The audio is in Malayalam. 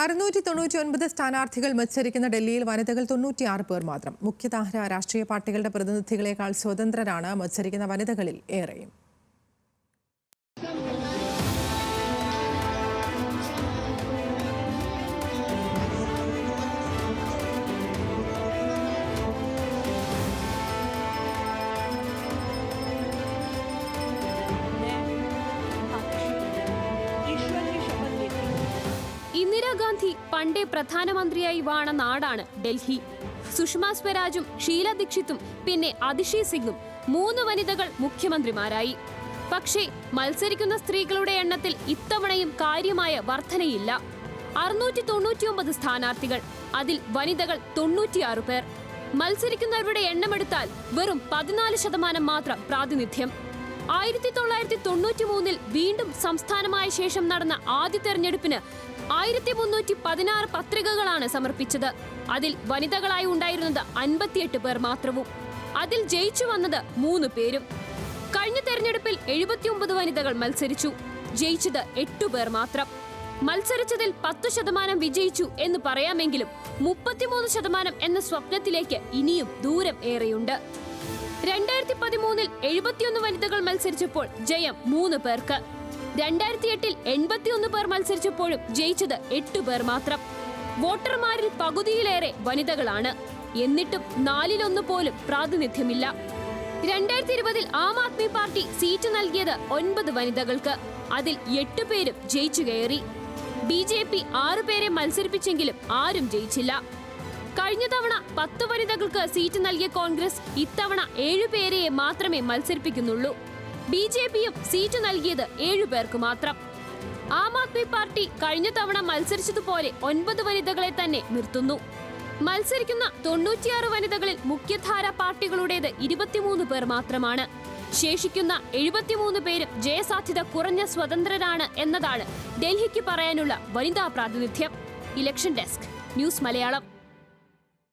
699 സ്ഥാനാർത്ഥികൾ മത്സരിക്കുന്ന ഡൽഹിയിൽ വനിതകൾ 96 പേർ മാത്രം. മുഖ്യധാര രാഷ്ട്രീയ പാർട്ടികളുടെ പ്രതിനിധികളെക്കാൾ സ്വതന്ത്രരാണ് മത്സരിക്കുന്ന വനിതകളിൽ ഏറെയും. ഇന്ദിരാഗാന്ധി പണ്ടേ പ്രധാനമന്ത്രിയായി വാണ നാടാണ് ഡൽഹി. സുഷമ സ്വരാജും ഷീല ദീക്ഷിത്തും പിന്നെ അതിഷി സിംഗും 3 വനിതകൾ മുഖ്യമന്ത്രിമാരായി. പക്ഷേ മത്സരിക്കുന്ന സ്ത്രീകളുടെ എണ്ണത്തിൽ ഇത്തവണയും കാര്യമായ വർധനയില്ല. 699 സ്ഥാനാർത്ഥികൾ, അതിൽ വനിതകൾ 96 പേർ. മത്സരിക്കുന്നവരുടെ എണ്ണമെടുത്താൽ വെറും 14% മാത്രം പ്രാതിനിധ്യം. 1993 വീണ്ടും സംസ്ഥാനമായ ശേഷം നടന്ന ആദ്യ തെരഞ്ഞെടുപ്പിന് 1316 പത്രികകളാണ് സമർപ്പിച്ചത്. അതിൽ വനിതകളായി ഉണ്ടായിരുന്നത് 58 പേർ മാത്രവും. അതിൽ ജയിച്ചു വന്നത് 3 പേരും. കഴിഞ്ഞ തെരഞ്ഞെടുപ്പിൽ 79 വനിതകൾ മത്സരിച്ചു, ജയിച്ചത് 8 പേർ മാത്രം. മത്സരിച്ചതിൽ 10% വിജയിച്ചു എന്ന് പറയാമെങ്കിലും 33% എന്ന സ്വപ്നത്തിലേക്ക് ഇനിയും ദൂരം ഏറെയുണ്ട്. 2013 71 വനിതകൾ മത്സരിച്ചപ്പോൾ ജയം 3 പേർക്ക്. 2008 81 പേർ മത്സരിച്ചപ്പോഴും ജയിച്ചത് 8 പേർ മാത്രം. വോട്ടർമാരിൽ പകുതിയിലേറെ വനിതകളാണ്. എന്നിട്ടും 4-1 പോലും പ്രാതിനിധ്യമില്ല. 2020 ആം ആദ്മി പാർട്ടി സീറ്റ് നൽകിയത് 9 വനിതകൾക്ക്. അതിൽ 8 പേരും ജയിച്ചു കയറി. BJP 6 പേരെ മത്സരിപ്പിച്ചെങ്കിലും ആരും ജയിച്ചില്ല. കഴിഞ്ഞ തവണ 10 വനിതകൾക്ക് സീറ്റ് നൽകിയ കോൺഗ്രസ് ഇത്തവണ 7 പേരെ മാത്രമേ മത്സരിപ്പിക്കുന്നുള്ളൂ. BJPയും സീറ്റ് നൽകിയത് 7 പേർക്ക് മാത്രം. ആം ആദ്മി പാർട്ടി കഴിഞ്ഞ തവണ മത്സരിച്ചതുപോലെ 9 വനിതകളെ തന്നെ നിർത്തുന്നു. മത്സരിക്കുന്ന 96 വനിതകളിൽ മുഖ്യധാര പാർട്ടികളുടേത് 23 പേർ മാത്രമാണ്. ശേഷിക്കുന്ന 73 പേരും ജയസാധ്യത കുറഞ്ഞ സ്വതന്ത്രരാണ് എന്നതാണ് ഡൽഹിക്ക് പറയാനുള്ള വനിതാ പ്രാതിനിധ്യം. Election desk, news Malayalam.